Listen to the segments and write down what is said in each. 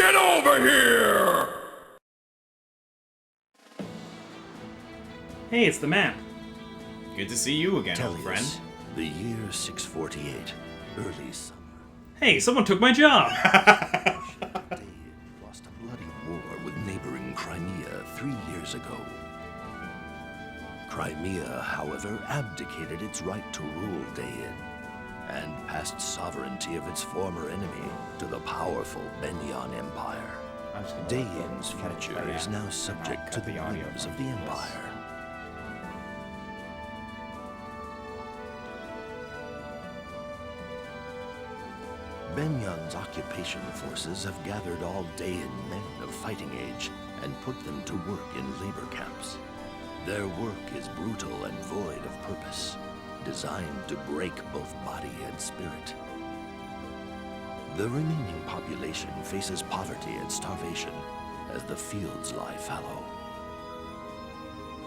Get over here! Hey, it's the map. Good to see you again, old Tellius, friend. the year 648, early summer. Hey, someone took my job! They lost a bloody war with neighboring Crimea 3 years ago. Crimea, however, abdicated its right to rule Dain and passed sovereignty of its former enemy to the powerful Benyan Empire. Dain's future is now subject to the whims of the Empire. Benyan's occupation forces have gathered all Dain men of fighting age and put them to work in labor camps. Their work is brutal and void of purpose, designed to break both body and spirit. The remaining population faces poverty and starvation as the fields lie fallow.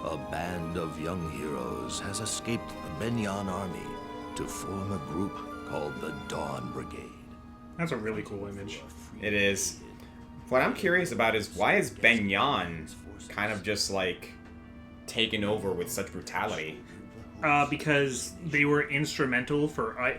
A band of young heroes has escaped the Benyan army to form a group called the Dawn Brigade. That's a really cool image. It is. What I'm curious about is why is Benyan kind of just like taken over with such brutality? Because they were instrumental for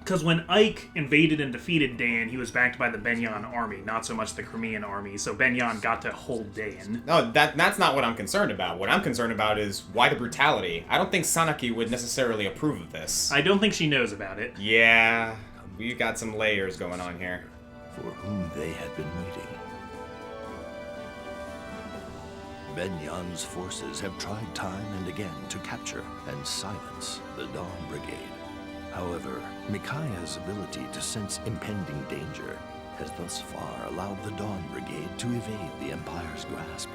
because when Ike invaded and defeated Dain, he was backed by the Benyan army, not so much the Crimean army, so Benyan got to hold Dain. No, that's not what I'm concerned about. What I'm concerned about is why the brutality. I don't think Sanaki would necessarily approve of this. I don't think she knows about it. Yeah, we've got some layers going on here. For whom they had been waiting. Benyan's forces have tried time and again to capture and silence the Dawn Brigade. However, Micaiah's ability to sense impending danger has thus far allowed the Dawn Brigade to evade the Empire's grasp.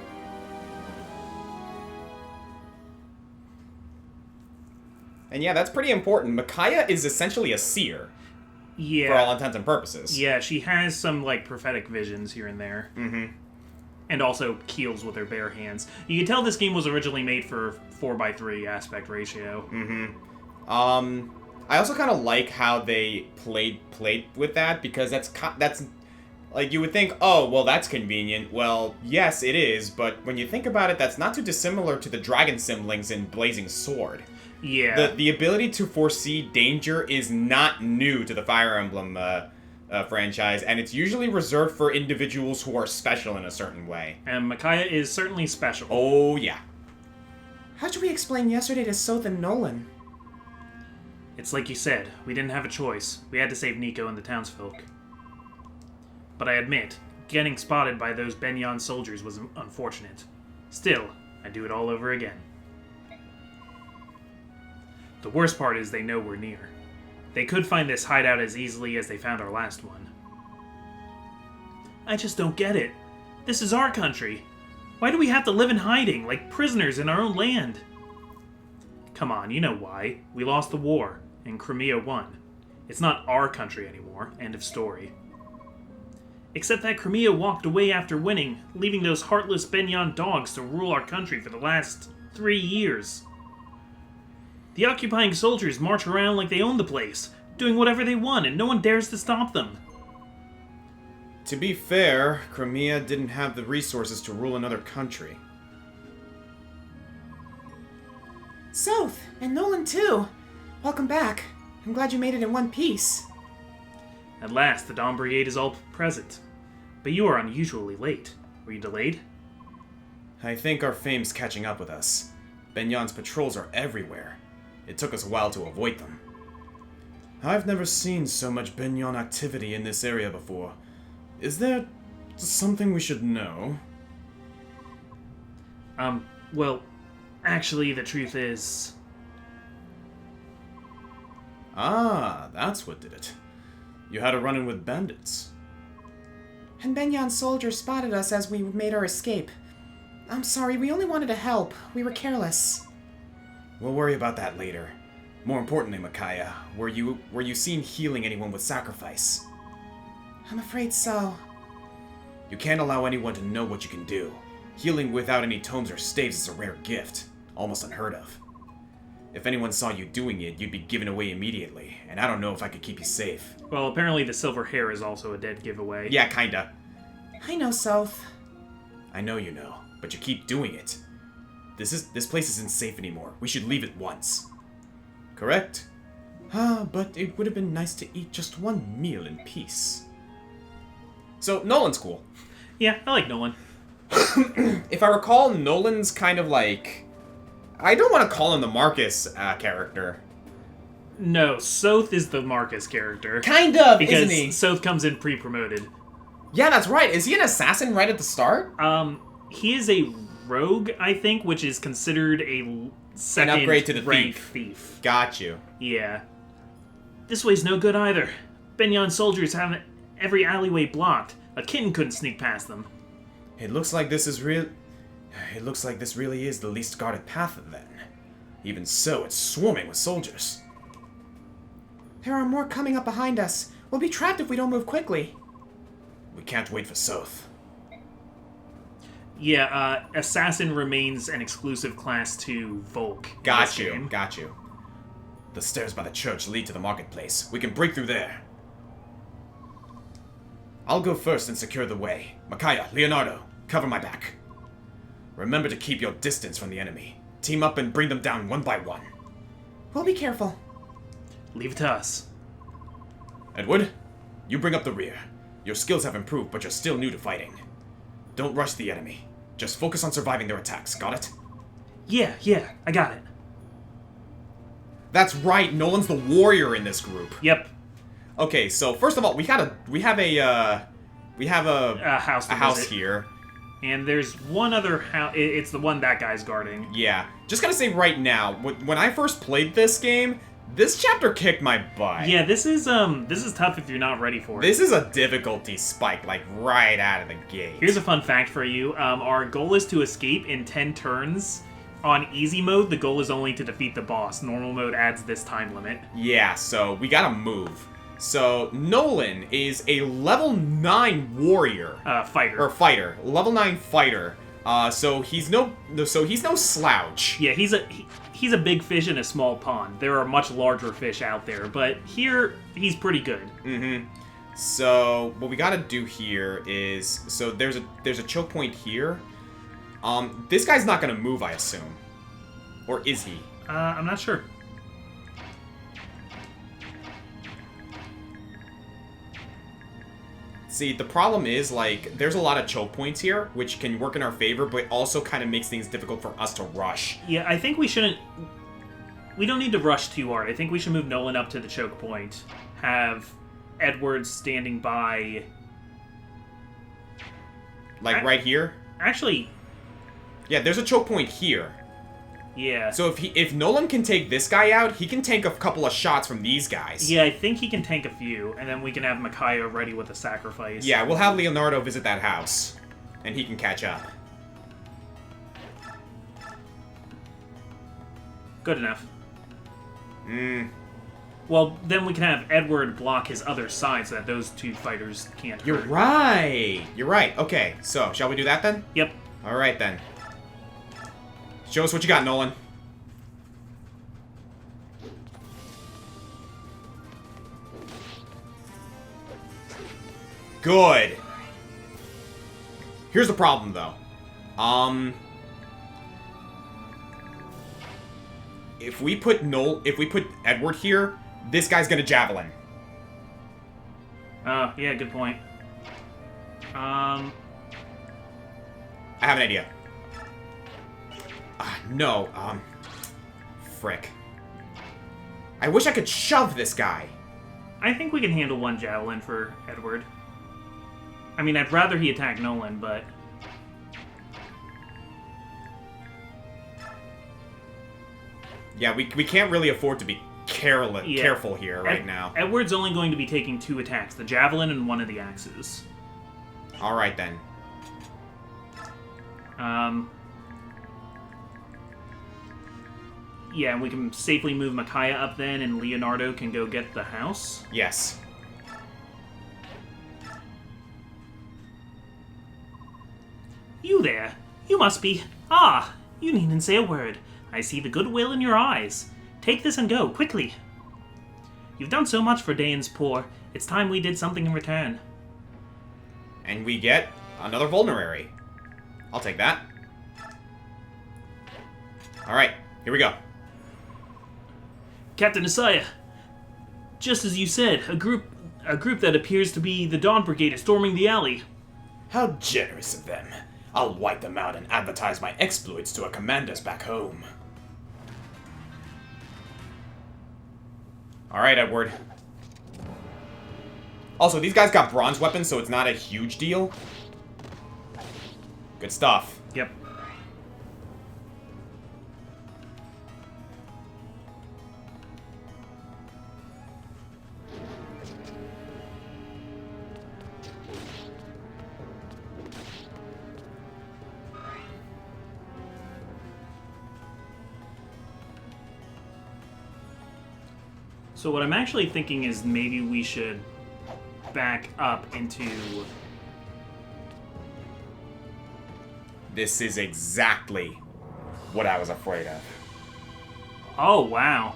And yeah, that's pretty important. Micaiah is essentially a seer. Yeah. For all intents and purposes. Yeah, she has some, like, prophetic visions here and there. Mm-hmm. And also keels with her bare hands. You can tell this game was originally made for 4:3 aspect ratio. Mm-hmm. I also kind of like how they played with that, because that's like, you would think, oh, well, that's convenient. Well, yes, it is, but when you think about it, that's not too dissimilar to the dragon symbols in Blazing Sword. Yeah. The ability to foresee danger is not new to the Fire Emblem franchise, and it's usually reserved for individuals who are special in a certain way. And Micaiah is certainly special. Oh, yeah. How should we explain yesterday to Soth and Nolan? It's like you said, we didn't have a choice. We had to save Nico and the townsfolk. But I admit, getting spotted by those Benyan soldiers was unfortunate. Still, I'd do it all over again. The worst part is they know we're near. They could find this hideout as easily as they found our last one. I just don't get it. This is our country. Why do we have to live in hiding, like prisoners in our own land? Come on, you know why. We lost the war, and Crimea won. It's not our country anymore, end of story. Except that Crimea walked away after winning, leaving those heartless Benyan dogs to rule our country for the last 3 years. The occupying soldiers march around like they own the place, doing whatever they want, and no one dares to stop them. To be fair, Crimea didn't have the resources to rule another country. Soth, and Nolan too. Welcome back. I'm glad you made it in one piece. At last, the Dawn Brigade is all present. But you are unusually late. Were you delayed? I think our fame's catching up with us. Benyan's patrols are everywhere. It took us a while to avoid them. I've never seen so much Benyan activity in this area before. Is there something we should know? Well, actually, the truth is... Ah, that's what did it. You had a run-in with bandits. And Benyan soldiers spotted us as we made our escape. I'm sorry, we only wanted to help. We were careless. We'll worry about that later. More importantly, Micaiah, were you seen healing anyone with sacrifice? I'm afraid so. You can't allow anyone to know what you can do. Healing without any tomes or staves is a rare gift, almost unheard of. If anyone saw you doing it, you'd be given away immediately, and I don't know if I could keep you safe. Well, apparently the silver hair is also a dead giveaway. Yeah, kinda. I know, South. I know you know, but you keep doing it. This place isn't safe anymore. We should leave at once. Correct? But it would have been nice to eat just one meal in peace. So, Nolan's cool. Yeah, I like Nolan. If I recall, Nolan's kind of like... I don't want to call him the Marcus character. No, Soth is the Marcus character. Kind of, because isn't he? Soth comes in pre-promoted. Yeah, that's right. Is he an assassin right at the start? He is a rogue, I think, which is considered a second upgrade to the rank thief. Got you. Yeah. This way's no good either. Benyon soldiers have every alleyway blocked. A kitten couldn't sneak past them. It looks like this is real. It looks like this really is the least guarded path, then. Even so, it's swarming with soldiers. There are more coming up behind us. We'll be trapped if we don't move quickly. We can't wait for Soth. Yeah, Assassin remains an exclusive class to Volk. Got you. The stairs by the church lead to the marketplace. We can break through there. I'll go first and secure the way. Micaiah, Leonardo, cover my back. Remember to keep your distance from the enemy. Team up and bring them down one by one. We'll be careful. Leave it to us. Edward, you bring up the rear. Your skills have improved, but you're still new to fighting. Don't rush the enemy. Just focus on surviving their attacks, got it? Yeah, I got it. That's right, Nolan's the warrior in this group. Yep. Okay, so first of all, we have a house Visit. here. And there's one other house. It's the one that guy's guarding. Yeah, just gotta say right now, when I first played this game, this chapter kicked my butt. Yeah, this is tough if you're not ready for it. This is a difficulty spike, like right out of the gate. Here's a fun fact for you. Our goal is to escape in 10 turns. On easy mode, the goal is only to defeat the boss. Normal mode adds this time limit. Yeah, so we gotta move. So Nolan is a level 9 warrior. Fighter. Level 9 fighter. So he's no slouch. Yeah, he's a big fish in a small pond. There are much larger fish out there, but here he's pretty good. Mm-hmm. So what we gotta do here is, so there's a choke point here. This guy's not gonna move, I assume. Or is he? I'm not sure. See, the problem is, like, there's a lot of choke points here, which can work in our favor, but also kind of makes things difficult for us to rush. Yeah, I think we shouldn't... We don't need to rush too hard. I think we should move Nolan up to the choke point. Have Edward standing by... Like, right here? Actually... Yeah, there's a choke point here. Yeah. So if Nolan can take this guy out, he can tank a couple of shots from these guys. Yeah, I think he can tank a few, and then we can have Micaiah ready with a sacrifice. Yeah, we'll have Leonardo visit that house, and he can catch up. Good enough. Well, then we can have Edward block his other side so that those two fighters can't hurt. You're right. Okay, so shall we do that then? Yep. All right then. Show us what you got, Nolan. Good. Here's the problem, though. If we put Edward here, this guy's gonna javelin. Oh, yeah, good point. I have an idea. No, frick. I wish I could shove this guy. I think we can handle one javelin for Edward. I mean, I'd rather he attack Nolan, but... Yeah, we can't really afford to be careful here right now. Edward's only going to be taking 2 attacks, the javelin and one of the axes. Alright then. Yeah, we can safely move Micaiah up then, and Leonardo can go get the house. Yes. You there. You must be... Ah, you needn't say a word. I see the goodwill in your eyes. Take this and go, quickly. You've done so much for Dane's poor. It's time we did something in return. And we get Another vulnerary. I'll take that. Alright, here we go. Captain Isaiah, just as you said, a group that appears to be the Dawn Brigade is storming the alley. How generous of them. I'll wipe them out and advertise my exploits to our commanders back home. Alright, Edward. Also, these guys got bronze weapons, so it's not a huge deal. Good stuff. Yep. So what I'm actually thinking is maybe we should back up into... This is exactly what I was afraid of. Oh, wow.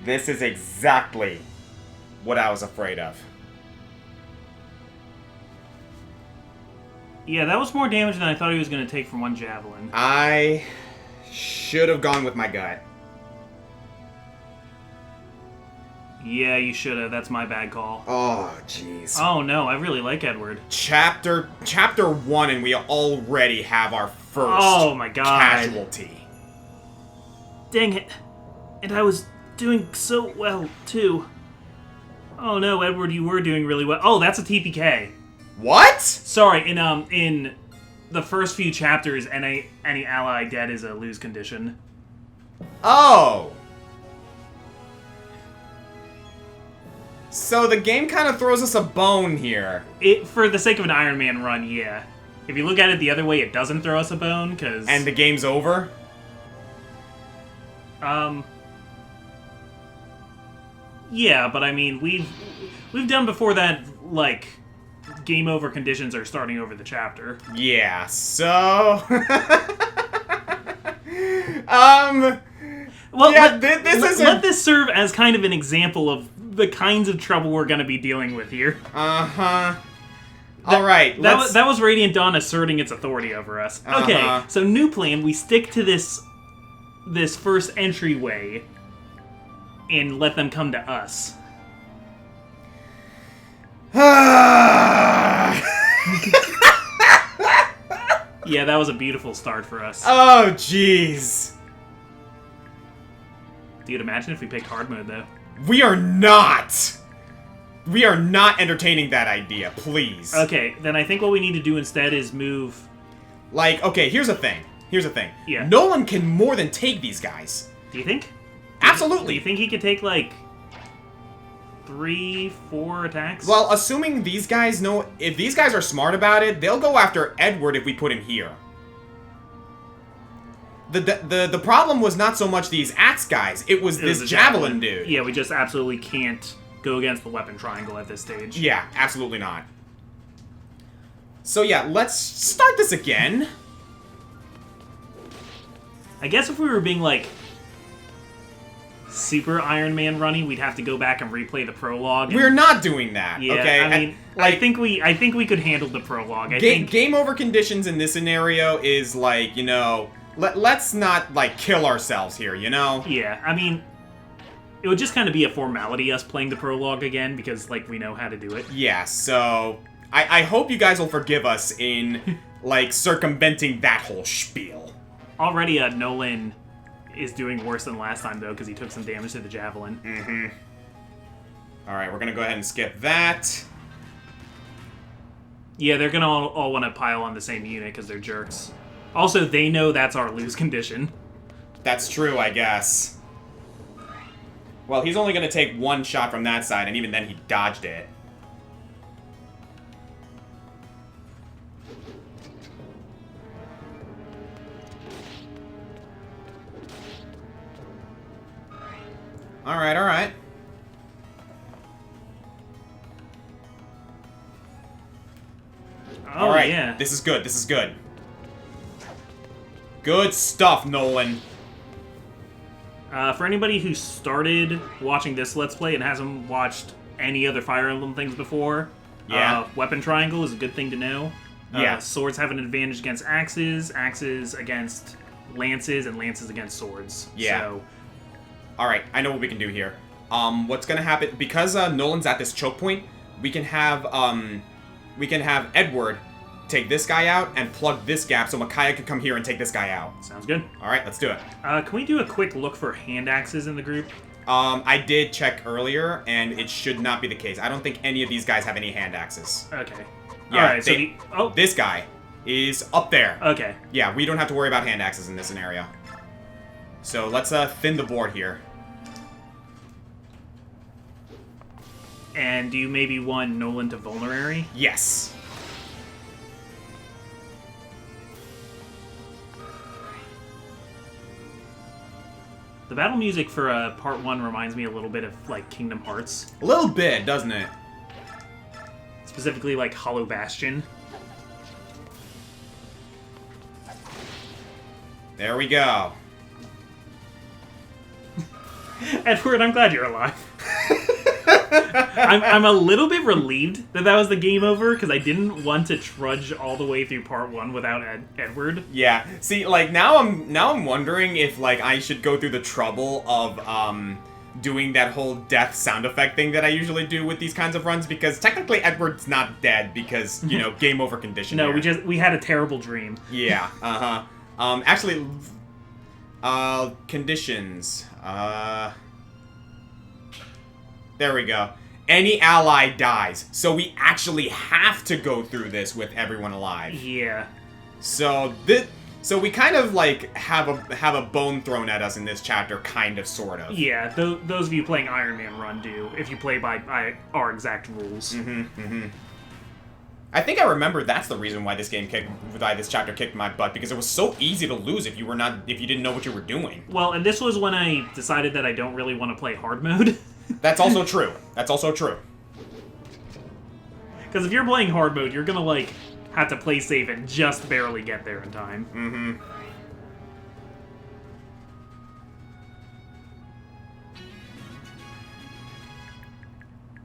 This is exactly what I was afraid of. Yeah, that was more damage than I thought he was going to take from one javelin. I should have gone with my gut. Yeah, you should have. That's my bad call. Oh, jeez. Oh, no, I really like Edward. Chapter 1, and we already have our first Oh, my God. casualty. Dang it. And I was doing so well, too. Oh, no, Edward, you were doing really well. Oh, that's a TPK. What? Sorry, in the first few chapters, any ally dead is a lose condition. Oh. So the game kind of throws us a bone here. For the sake of an Iron Man run, yeah. If you look at it the other way, it doesn't throw us a bone, because... And the game's over? Yeah, but I mean, we've done before that, like, game over conditions are starting over the chapter. Yeah, so... Well, yeah, this is let this serve as kind of an example of the kinds of trouble we're going to be dealing with here. Uh-huh. Alright, let's... That was Radiant Dawn asserting its authority over us. Okay, so new plan, we stick to this first entryway and let them come to us. Yeah, that was a beautiful start for us. Oh, jeez. Dude, imagine if we picked hard mode, though. We are not! We are not entertaining that idea, please. Okay, then I think what we need to do instead is move... Like, okay, here's the thing. Yeah. Nolan can more than take these guys. Do you think? Absolutely. Do you think he could take, like, 3, 4 attacks? Well, assuming these guys know... If these guys are smart about it, they'll go after Edward if we put him here. The problem was not so much these axe guys, it was this javelin dude. Yeah, we just absolutely can't go against the weapon triangle at this stage. Yeah, absolutely not. So yeah, let's start this again. I guess if we were being, like, super Iron Man running, we'd have to go back and replay the prologue. We're not doing that, yeah, okay? I mean, I think we could handle the prologue. I think game over conditions in this scenario is like, you know, let's not, like, kill ourselves here, you know? Yeah, I mean, it would just kind of be a formality, us playing the prologue again, because, like, we know how to do it. Yeah, so I hope you guys will forgive us in, like, circumventing that whole spiel. Already, Nolan is doing worse than last time, though, because he took some damage to the javelin. Mm-hmm. Alright, we're gonna go ahead and skip that. Yeah, they're gonna all want to pile on the same unit, because they're jerks. Also, they know that's our lose condition. That's true, I guess. Well, he's only gonna take one shot from that side, and even then he dodged it. Alright, alright. Oh, alright, yeah. this is good, this is good. Good stuff, Nolan. For anybody who started watching this Let's Play and hasn't watched any other Fire Emblem things before, Yeah. Weapon triangle is a good thing to know. Yeah. Swords have an advantage against axes, axes against lances, and lances against swords. Yeah. So, Alright, I know what we can do here. What's gonna happen, because Nolan's at this choke point, we can have Edward take this guy out and plug this gap so Micaiah can come here and take this guy out. sounds good. Alright, let's do it. Can we do a quick look for hand axes in the group? I did check earlier, and it should not be the case. I don't think any of these guys have any hand axes. Okay. Yeah, Alright, so this guy is up there. Okay. Yeah, we don't have to worry about hand axes in this scenario. So let's thin the board here. And do you maybe want Nolan to vulnerary? Yes. The battle music for part 1 reminds me a little bit of, like, Kingdom Hearts. A little bit, doesn't it? Specifically, like, Hollow Bastion. There we go. Edward, I'm glad you're alive. I'm a little bit relieved that was the game over, because I didn't want to trudge all the way through part 1 without Edward. Yeah. See, like, now I'm wondering if, like, I should go through the trouble of, doing that whole death sound effect thing that I usually do with these kinds of runs, because technically Edward's not dead because, you know, game over condition No, here. we had a terrible dream. Yeah, actually, conditions, there we go. Any ally dies, so we actually have to go through this with everyone alive. Yeah. So we kind of like have a bone thrown at us in this chapter, kind of, sort of. Yeah, those of you playing Iron Man Run do, if you play by our exact rules. I think I remember that's the reason why this chapter kicked my butt, because it was so easy to lose if you didn't know what you were doing. Well, and this was when I decided that I don't really want to play hard mode. That's also true. That's also true. Because if you're playing hard mode, you're gonna, like, have to play safe and just barely get there in time.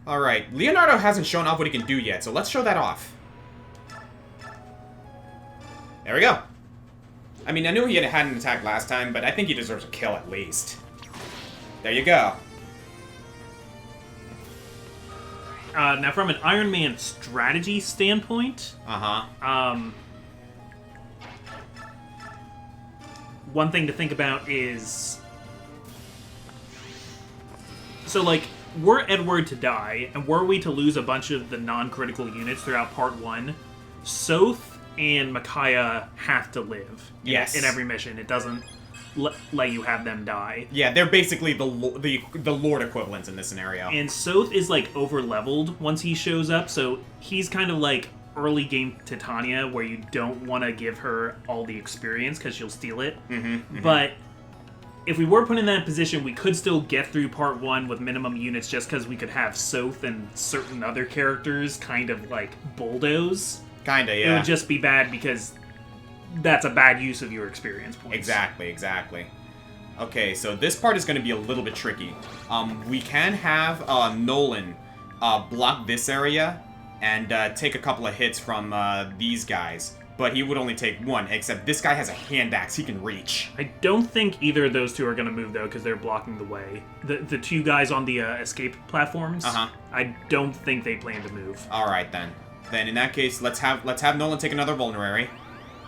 Alright, Leonardo hasn't shown off what he can do yet, so let's show that off. There we go. I mean, I knew he had an attack last time, but I think he deserves a kill at least. There you go. Now, from an Iron Man strategy standpoint, one thing to think about is... So, like, were Edward to die, and were we to lose a bunch of the non-critical units throughout Part 1, Soth and Micaiah have to live. Yes. In every mission. It doesn't let you have them die. Yeah, they're basically the Lord equivalents in this scenario. And Soth is, like, over-leveled once he shows up, so he's kind of like early game Titania, where you don't want to give her all the experience, because she'll steal it. But if we were put in that position, we could still get through Part 1 with minimum units, just because we could have Soth and certain other characters kind of, like, bulldoze. Kinda, yeah. It would just be bad, because that's a bad use of your experience points. Exactly. Okay, so this part is going to be a little bit tricky. We can have Nolan block this area and take a couple of hits from these guys, but he would only take one, except this guy has a hand axe he can reach. I don't think either of those two are going to move, though, because they're blocking the way. The two guys on the escape platforms, I don't think they plan to move. Alright, then. Then in that case, let's have Nolan take another vulnerary.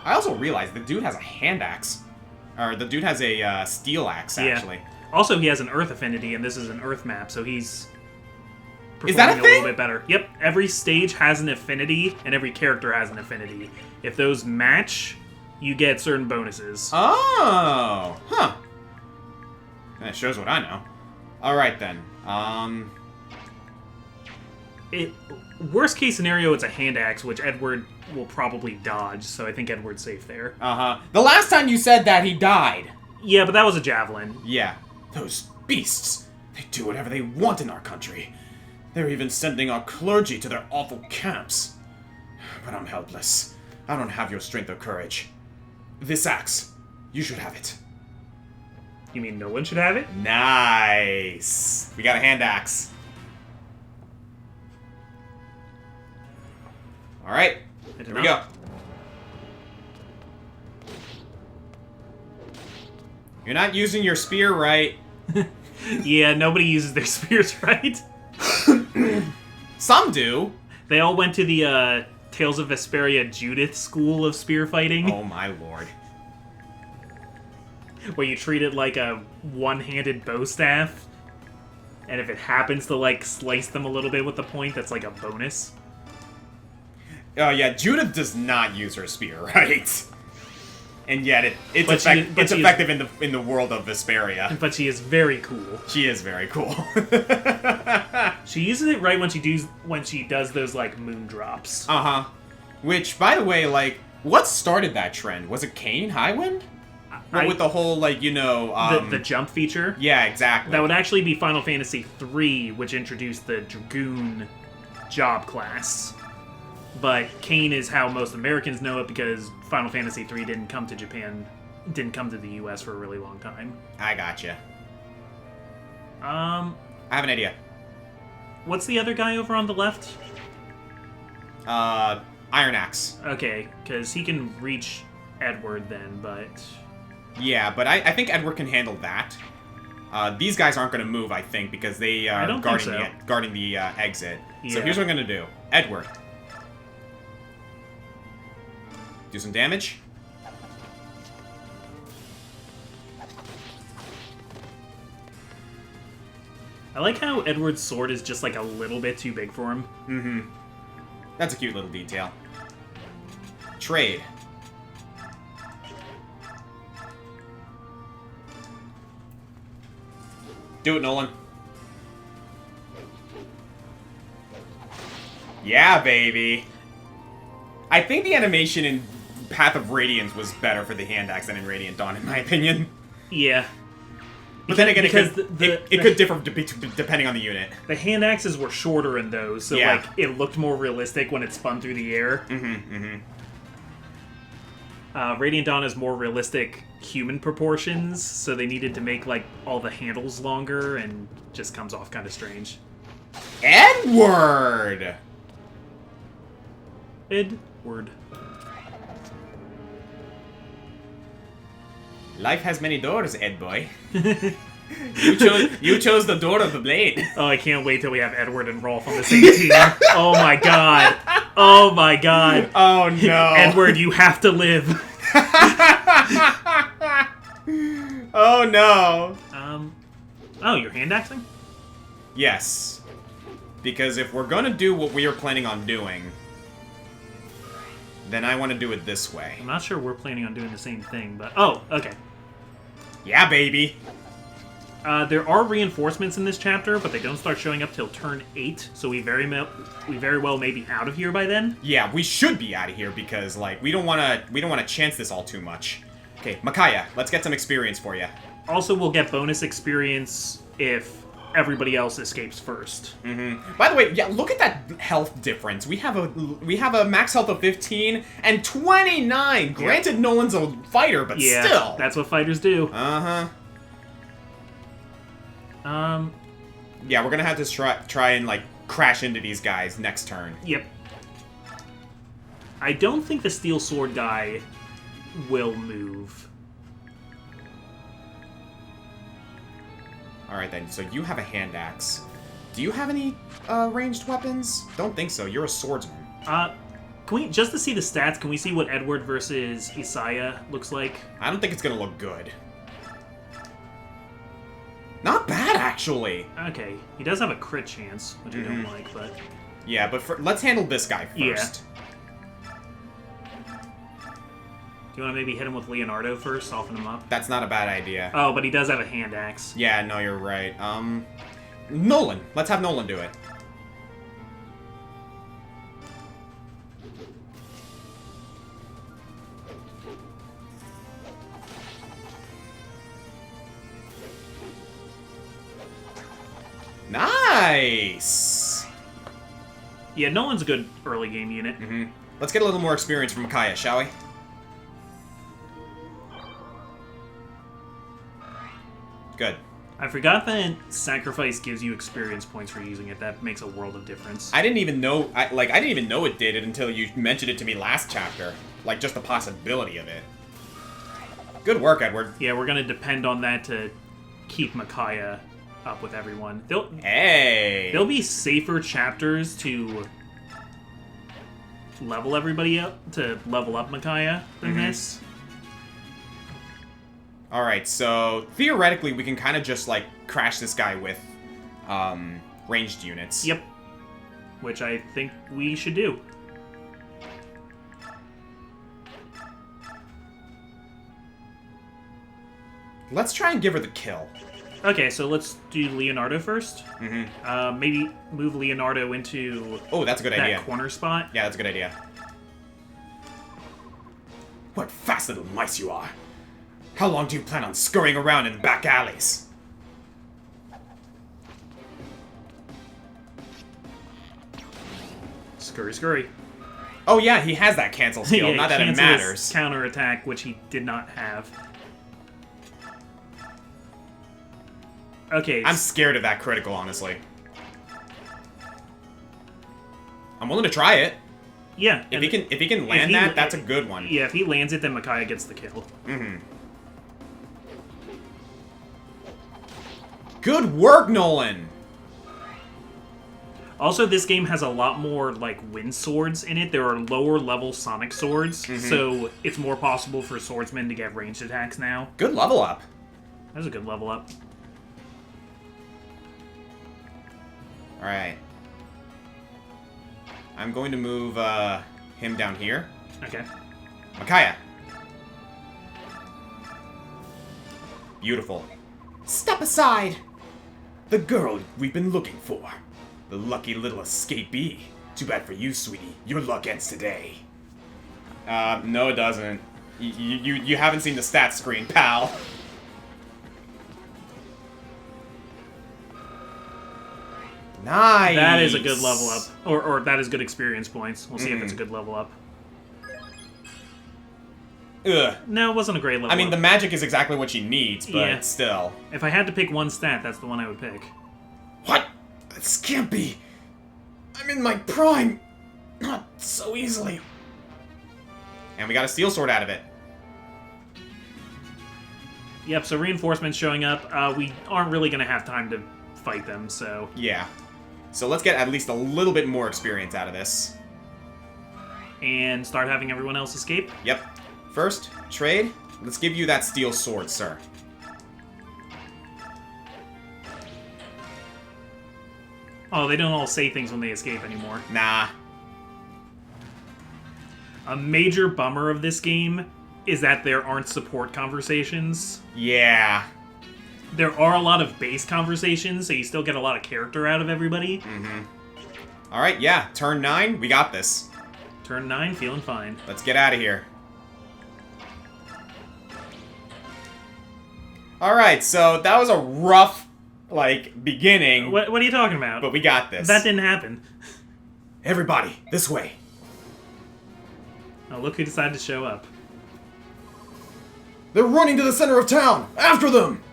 I also realized the dude has a hand axe. Or the dude has a steel axe, actually. Yeah. Also, he has an earth affinity, and this is an earth map, so he's Is that a performing thing? little bit better. Yep, every stage has an affinity, and every character has an affinity. If those match, you get certain bonuses. Oh! Huh. That shows what I know. Alright, then. Worst case scenario, it's a hand axe, which Edward will probably dodge, so I think Edward's safe there. The last time you said that, he died. Yeah, but that was a javelin. Yeah. Those beasts. They do whatever they want in our country. They're even sending our clergy to their awful camps. But I'm helpless. I don't have your strength or courage. This axe, you should have it. You mean no one should have it? Nice. We got a hand axe. Alright, here we go. You're not using your spear right. Yeah, nobody uses their spears right. Some do. They all went to the Tales of Vesperia Judith school of spear fighting. Oh my lord. Where you treat it like a one-handed bow staff. And if it happens to, like, slice them a little bit with the point, that's like a bonus. Oh yeah, Judith does not use her spear right. And yet it's effective in the world of Vesperia. But she is very cool. She is very cool. She uses it right when she does those like moon drops. Uh-huh. Which, by the way, like, what started that trend? Was it Kane Highwind? With the whole, like, you know... the jump feature? Yeah, exactly. That would actually be Final Fantasy III, which introduced the Dragoon job class. But Kane is how most Americans know it because Final Fantasy III didn't come to Japan, didn't come to the US for a really long time. I gotcha. I have an idea. What's the other guy over on the left? Iron Axe. Okay, because he can reach Edward then, but... Yeah, but I think Edward can handle that. These guys aren't going to move, I think, because they are guarding the exit. Yeah. So here's what I'm going to do. Edward. Do some damage. I like how Edward's sword is just like a little bit too big for him. Mm-hmm. That's a cute little detail. Trade. Do it, Nolan. Yeah, baby. I think the animation in Path of Radiance was better for the hand axe than in Radiant Dawn, in my opinion. Yeah. But then again, it could differ depending on the unit. The hand axes were shorter in those, so yeah. like it looked more realistic when it spun through the air. Radiant Dawn has more realistic human proportions, so they needed to make like all the handles longer, and just comes off kind of strange. Edward. Life has many doors, Ed boy. You chose the door of the blade. Oh, I can't wait till we have Edward and Rolf on the same team. Oh my god. Oh my god. Oh no. Edward, you have to live. Oh no. Oh, you're hand axing? Yes. Because if we're gonna do what we are planning on doing, then I want to do it this way. I'm not sure we're planning on doing the same thing, but... Oh, okay. Yeah, baby! There are reinforcements in this chapter, but they don't start showing up till turn 8, so we very well may be out of here by then. Yeah, we should be out of here because, like, we don't want to chance this all too much. Okay, Micaiah, let's get some experience for you. Also, we'll get bonus experience if everybody else escapes first. By the way, yeah, look at that health difference. We have a max health of 15 and 29. Granted, yeah. Nolan's a fighter, but yeah, still. That's what fighters do. Yeah, we're gonna have to try and like crash into these guys next turn. Yep. I don't think the steel sword guy will move. Alright then, so you have a hand axe. Do you have any ranged weapons? Don't think so, you're a swordsman. Can we, just to see the stats, can we see what Edward versus Isaiah looks like? I don't think it's gonna look good. Not bad, actually! Okay, he does have a crit chance, which I don't like, but... Yeah, but let's handle this guy first. Yeah. Do you want to maybe hit him with Leonardo first, soften him up? That's not a bad idea. Oh, but he does have a hand axe. Yeah, no, you're right. Nolan. Let's have Nolan do it. Nice! Yeah, Nolan's a good early game unit. Let's get a little more experience from Micaiah, shall we? Good. I forgot that sacrifice gives you experience points for using it. That makes a world of difference. I didn't even know. I didn't even know it did it until you mentioned it to me last chapter. Like just the possibility of it. Good work, Edward. Yeah, we're gonna depend on that to keep Micaiah up with everyone. Hey. There'll be safer chapters to level everybody up, to level up Micaiah than this. Alright, so theoretically we can kind of just like crash this guy with ranged units. Yep. Which I think we should do. Let's try and give her the kill. Okay, so let's do Leonardo first. Maybe move Leonardo into Oh, that's a good idea. that corner spot. Yeah, that's a good idea. What fast little mice you are. How long do you plan on scurrying around in back alleys? Scurry, scurry. Oh yeah, he has that cancel skill, Yeah, not that it cancel his matters. Counterattack, which he did not have. Okay. I'm scared of that critical, honestly. I'm willing to try it. Yeah. If he can land that, that's a good one. Yeah, if he lands it, then Micaiah gets the kill. Good work, Nolan! Also, this game has a lot more, like, wind swords in it. There are lower-level sonic swords, so it's more possible for swordsmen to get ranged attacks now. Good level up. That was a good level up. Alright. I'm going to move him down here. Okay. Micaiah. Beautiful. Step aside! The girl we've been looking for. The lucky little escapee. Too bad for you, sweetie. Your luck ends today. No it doesn't. You haven't seen the stats screen, pal. Nice! That is a good level up. Or that is good experience points. We'll see if it's a good level up. Ugh. No, it wasn't a great level I mean, up. the magic is exactly what she needs, but Yeah. still. If I had to pick one stat, that's the one I would pick. What? This can't be. I'm in my prime. Not so easily. And we got a steel sword out of it. Yep, so reinforcements showing up. We aren't really going to have time to fight them, so... Yeah. So let's get at least a little bit more experience out of this. And start having everyone else escape? Yep. First, trade. Let's give you that steel sword, sir. Oh, they don't all say things when they escape anymore. Nah. A major bummer of this game is that there aren't support conversations. Yeah. There are a lot of base conversations, so you still get a lot of character out of everybody. Alright, yeah. Turn 9, we got this. Turn 9, feeling fine. Let's get out of here. Alright, so that was a rough, like, beginning. What are you talking about? But we got this. That didn't happen. Everybody, this way. Oh, look who decided to show up. They're running to the center of town! After them!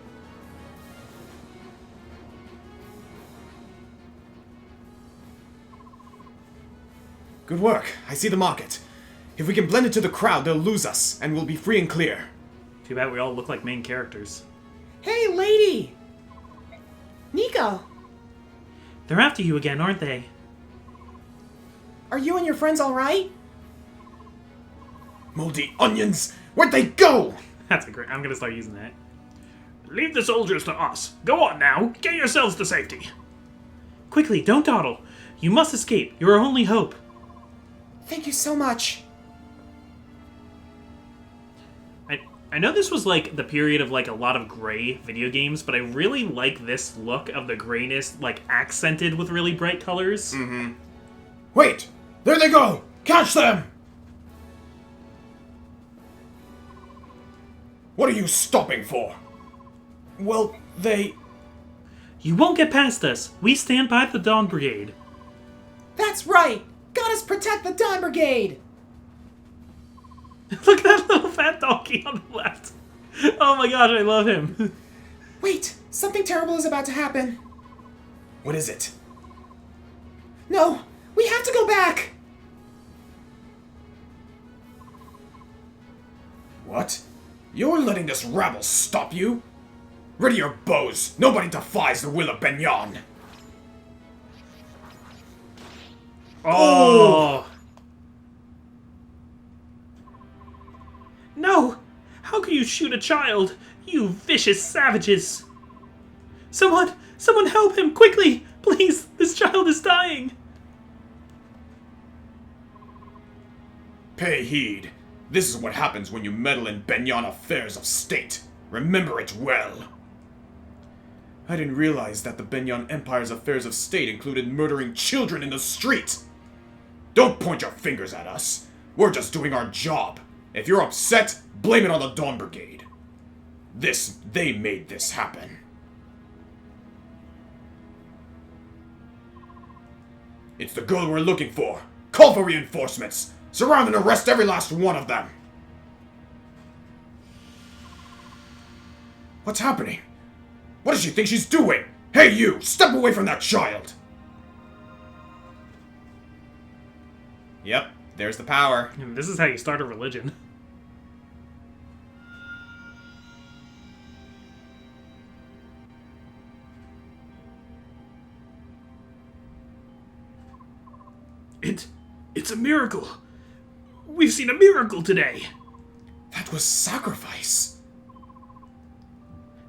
Good work. I see the market. If we can blend into the crowd, they'll lose us, and we'll be free and clear. Too bad we all look like main characters. Hey, lady! Nico! They're after you again, aren't they? Are you and your friends alright? Moldy onions! Where'd they go? That's a great... I'm gonna start using that. Leave the soldiers to us. Go on now. Get yourselves to safety. Quickly, don't dawdle. You must escape. You're our only hope. Thank you so much. I know this was, like, the period of, like, a lot of gray video games, but I really like this look of the grayness, like, accented with really bright colors. Wait! There they go! Catch them! What are you stopping for? Well, they... You won't get past us. We stand by the Dawn Brigade. That's right! Gotta protect the Dawn Brigade! Look at that little fat donkey on the left. Oh my gosh, I love him. Wait! Something terrible is about to happen. What is it? No! We have to go back! What? You're letting this rabble stop you? Ready your bows! Nobody defies the will of Benyon! Oh! No! How can you shoot a child? You vicious savages! Someone help him, quickly! Please, this child is dying! Pay heed. This is what happens when you meddle in Benyon affairs of state. Remember it well. I didn't realize that the Benyon Empire's affairs of state included murdering children in the street. Don't point your fingers at us. We're just doing our job. If you're upset, blame it on the Dawn Brigade. They made this happen. It's the girl we're looking for. Call for reinforcements. Surround and arrest every last one of them. What's happening? What does she think she's doing? Hey you, step away from that child! Yep, there's the power. This is how you start a religion. It's a miracle. We've seen a miracle today. That was sacrifice.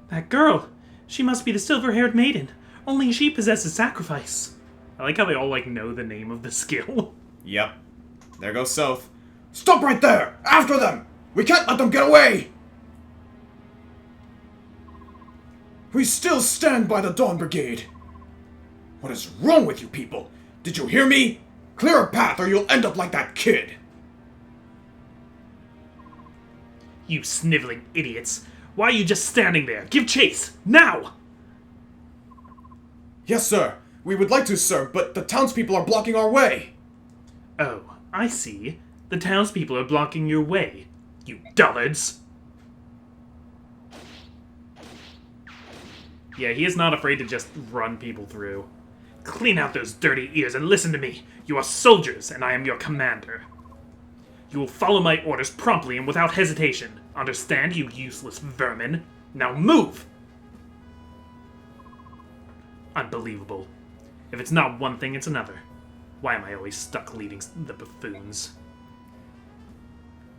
That girl, she must be the silver-haired maiden. Only she possesses sacrifice. I like how they all, know the name of the skill. Yep. There goes Soth. Stop right there! After them! We can't let them get away! We still stand by the Dawn Brigade. What is wrong with you people? Did you hear me? Clear a path or you'll end up like that kid. You sniveling idiots. Why are you just standing there? Give chase! Now! Yes, sir. We would like to, sir, but the townspeople are blocking our way. Oh, I see. The townspeople are blocking your way. You dullards! Yeah, he is not afraid to just run people through. Clean out those dirty ears and listen to me. You are soldiers, and I am your commander. You will follow my orders promptly and without hesitation. Understand, you useless vermin? Now move! Unbelievable. If it's not one thing, it's another. Why am I always stuck leading the buffoons?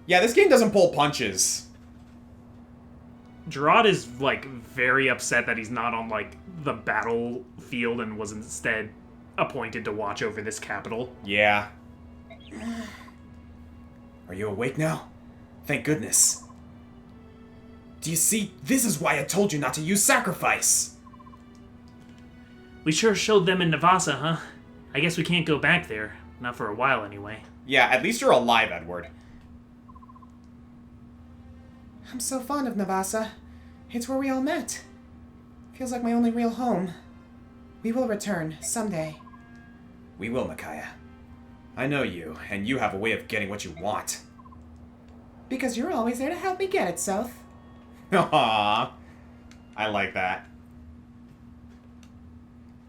Yeah, this game doesn't pull punches. Gerard is, very upset that he's not on, the battlefield and was instead appointed to watch over this capital. Yeah. Are you awake now? Thank goodness. Do you see? This is why I told you not to use sacrifice. We sure showed them in Navasa, huh? I guess we can't go back there. Not for a while, anyway. Yeah, at least you're alive, Edward. I'm so fond of Navasa. It's where we all met. Feels like my only real home. We will return, someday. We will, Micaiah. I know you, and you have a way of getting what you want. Because you're always there to help me get it, South. Aww. I like that.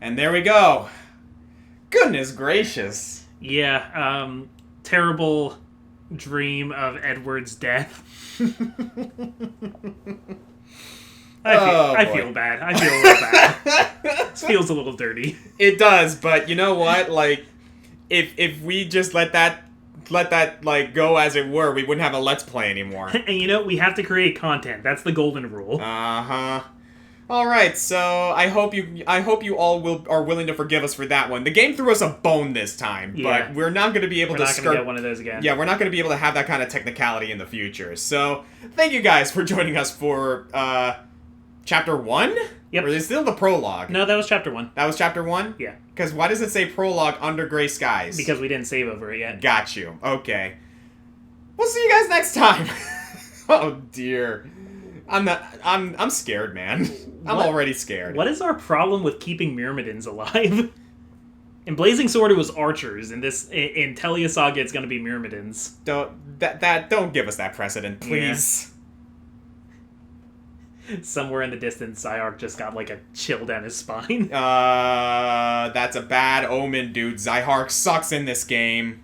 And there we go. Goodness gracious. Yeah, terrible dream of Edward's death. I feel bad. I feel a little bad. This feels a little dirty. It does, but you know what? If we just let that go as it were, we wouldn't have a Let's Play anymore. And we have to create content. That's the golden rule. Uh-huh. All right, so I hope you all are willing to forgive us for that one. The game threw us a bone this time, but we're not going to be able to get one of those again. Yeah, we're not going to be able to have that kind of technicality in the future. So, thank you guys for joining us for Chapter 1? Yep. Or is it still the prologue? No, that was Chapter 1. That was Chapter 1? Yeah. Because why does it say prologue under gray skies? Because we didn't save over it yet. Got you. Okay. We'll see you guys next time. Oh dear. I'm scared, man. I'm already scared. What is our problem with keeping Myrmidons alive? In Blazing Sword, it was archers. In Telia Saga, it's going to be Myrmidons. Don't give us that precedent, please. Somewhere in the distance, Zyark just got like a chill down his spine. That's a bad omen, dude. Zyhark sucks in this game.